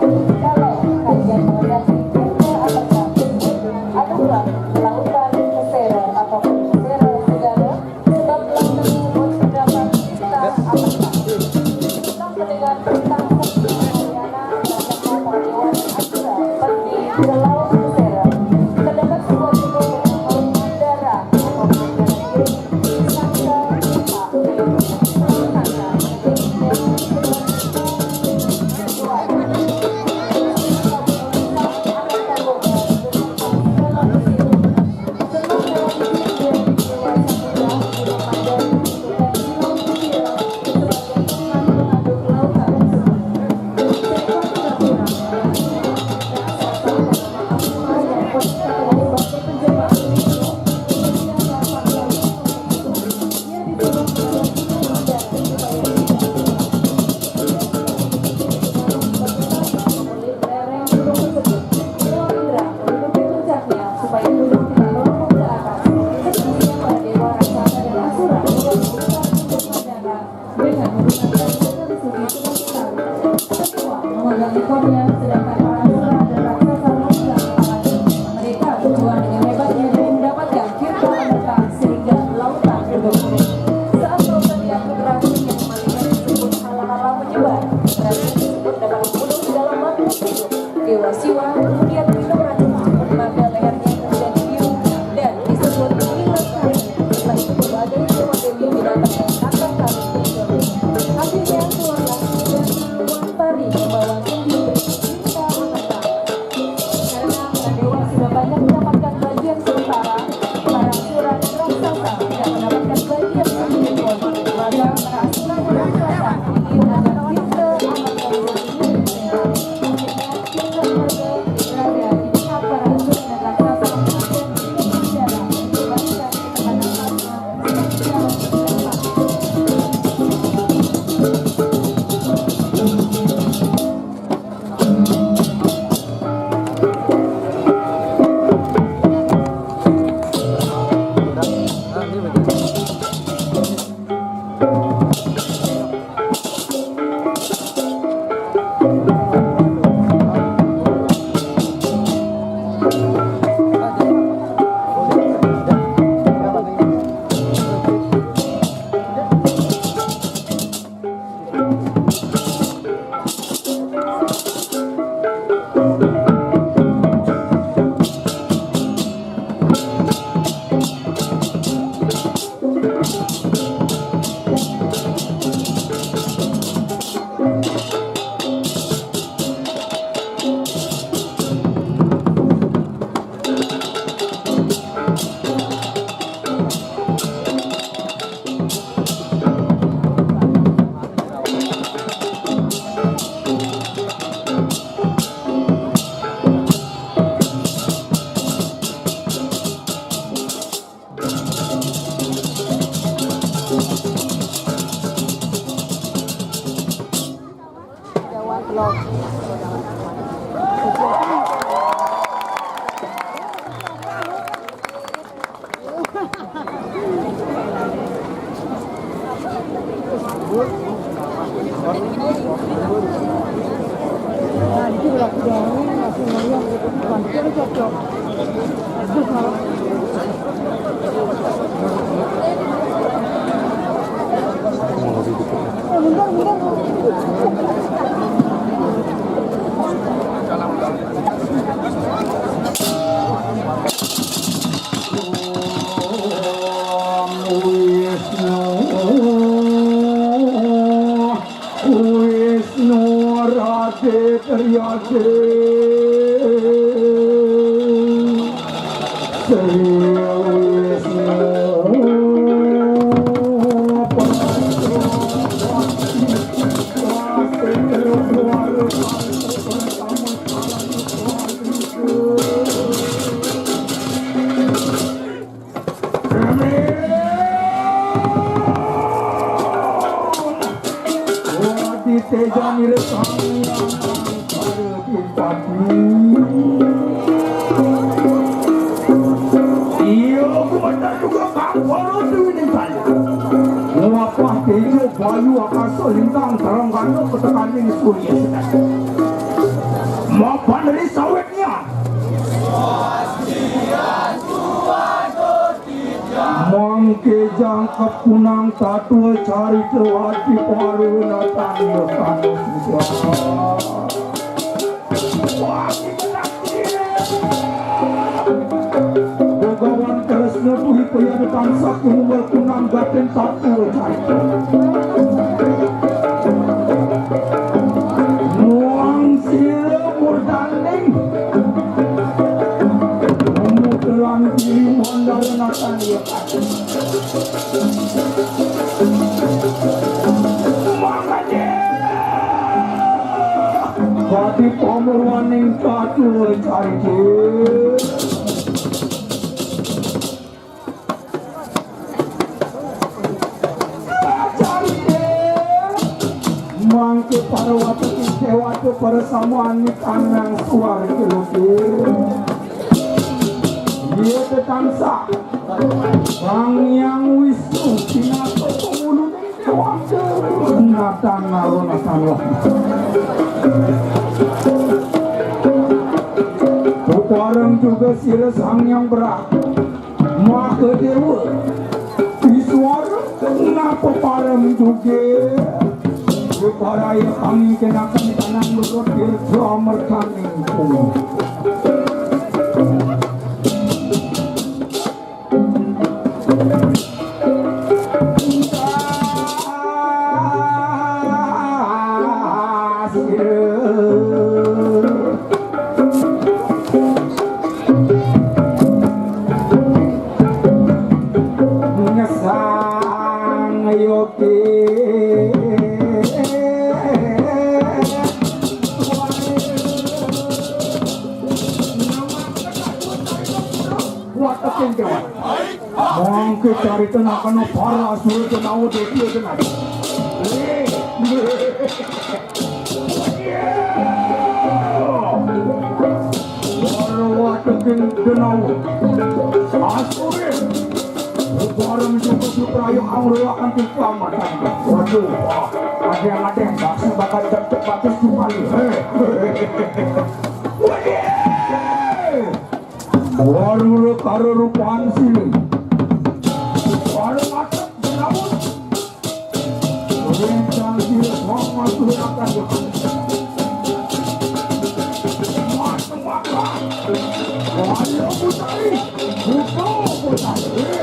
Kalau kalian mendaki Gunung Apekat, aduhlah lautan Persero ataupun Persero Segara, sebab lautan tersebut terdapat kita Apekat. Kita mendengar tentang Sakti Haryana Raja para Dewan Asura pergi ke Laut Persero. Terdapat sebuah gunung Mandara atau Mandara Sangka Dewa Siwa kemudian minum racun, maka lehernya terjadi biru dan disebut Nilas Kali. Setelah itu berbagai dewa dewi binatang akan kali muncul. Akhirnya keluarlah dan Wantari membawa kendi cinta menetap. Karena para dewa sudah banyak mendapatkan bagian sementara, para asura dan raksasa tidak mendapatkan bagian sedikit pun. Maka para asura dan raksasa ingin agar Tirta akan menjadi Bayu akasa lintang terang kandung petekaning surya sedang. mapan dari sawitnya. Mangke jangkep punang tatua cari tewati paru natang yokan. Bogawan keresnya tuhi payah tangsa kumunggal punang gaten tatua cari. Nuang sila murdaning memutelan diri mondal natang yokan. Hati pamerwaning tatua cari mangke para watu kisewatu para samuani kanang suar kelukir dia tetangsa Bang Yang Wisnu Sinato pengulu waktu natang narunatan bareng juga sila sang yang berat maka dewa iswara kenapa parem juga keparaya kami kenakan tanang berrotir drummer kami mangke cari tenakan para suruh tenau dekio tenang warwa tekin tenau asure barang juga suprayo amro akan keselamatan waduh ada yang bakso bakal batas kembali warna karo rupaan sini warna mata jenawut rencang sila mama surakan mata warna putari buka putari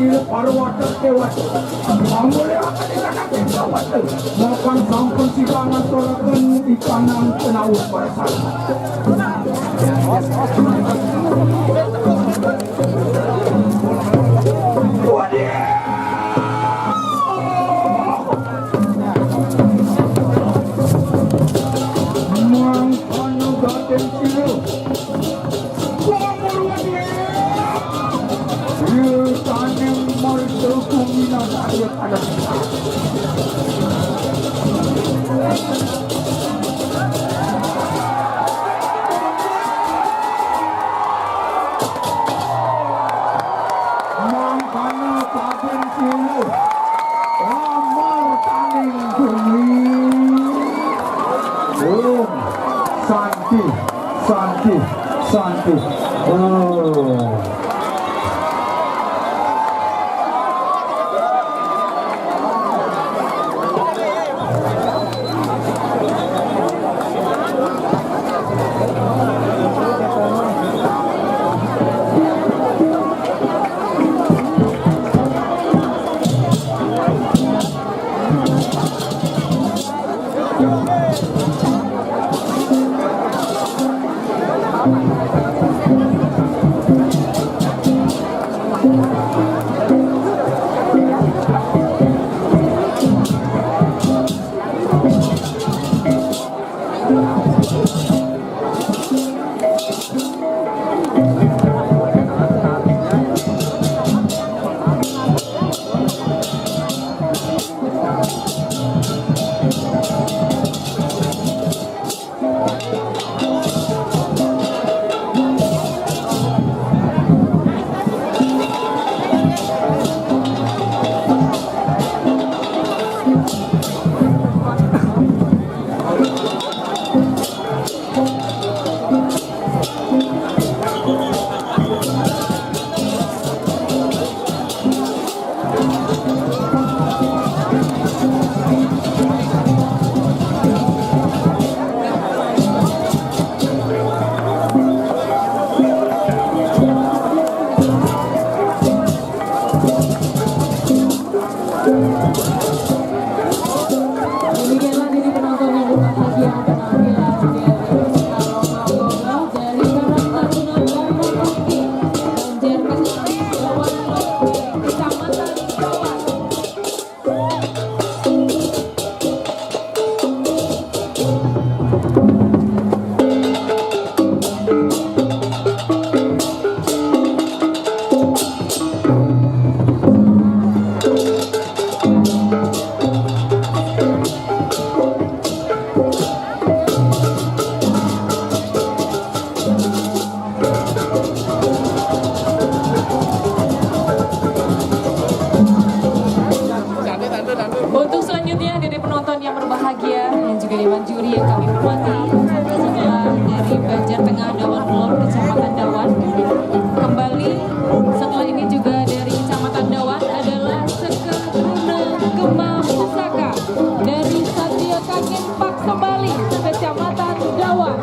Sila Parwata Dewata memuliakan ikatan Dewata makan sampun sidangan tolakan di kanan penawar bersama. Mangkano gaten sila Tanem molto kumina saya pada kita. Mangkana kagen silu, amar taning bumi. Santi, santi, santi. Oh. Untuk selanjutnya dari penonton yang berbahagia dan juga dewan juri yang kami hormati, setelah dari Banjar Tengah Dawan Lor Kecamatan Dawan, kembali setelah ini juga dari Kecamatan Dawan adalah Seke Guna Gema Pusaka dari Satya Kagen Pak Sembali Kecamatan Dawan.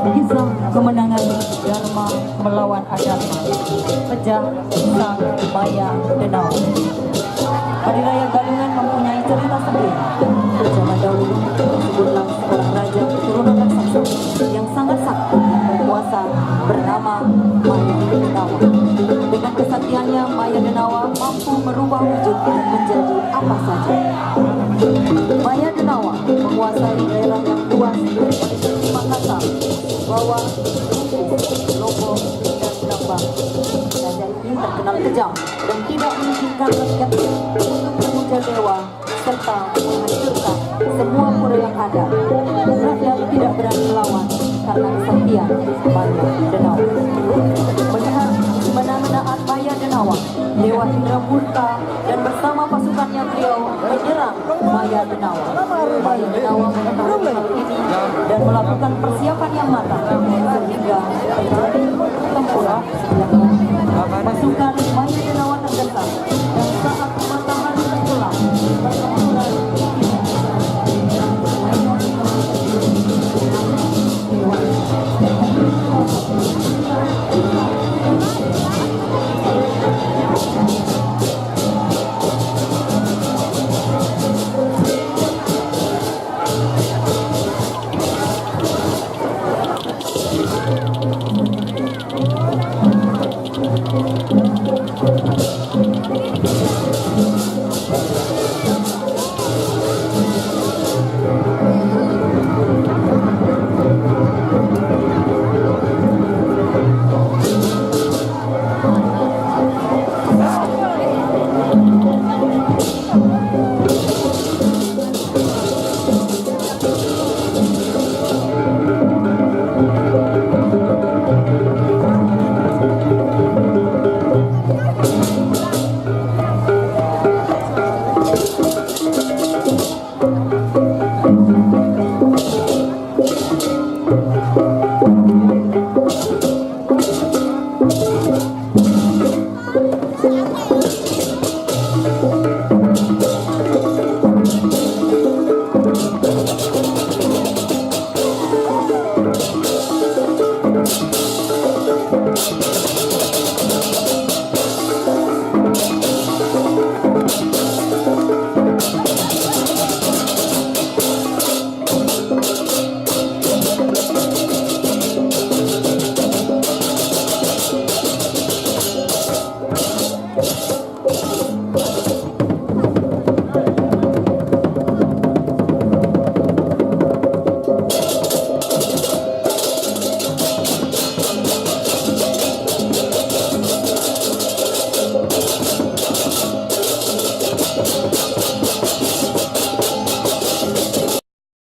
Kisah kemenangan Dharma melawan Adharma, pecah sang Maya Danau. Hari Raya Galungan mempunyai cerita sendiri. Zaman dahulu disebutlah seorang raja keturunan raksasa yang sangat sakti dan berkuasa bernama Maya Denawa. Dengan kesaktiannya Maya Denawa mampu merubah wujud menjadi apa saja. Maya Denawa menguasai daerah yang luas seperti Makassar, Bawah, Lombok, dan Lambang. Raja ini terkenal kejam dan tidak mengizinkan rakyatnya untuk memuja dewa serta menghancurkan semua pura yang ada. Rakyat tidak berani melawan karena kesaktian Maya Denawa. Melihat kemenangan Maya Denawa, Dewa Indra murka dan bersama pasukannya beliau menyerang Maya Denawa. Maya Denawa mengetahui hal ini dan melakukan persiapan yang matang sehingga terjadi pertempuran. Pasukan Maya Denawa terdesak dan saat matahari tenggelam pertempuran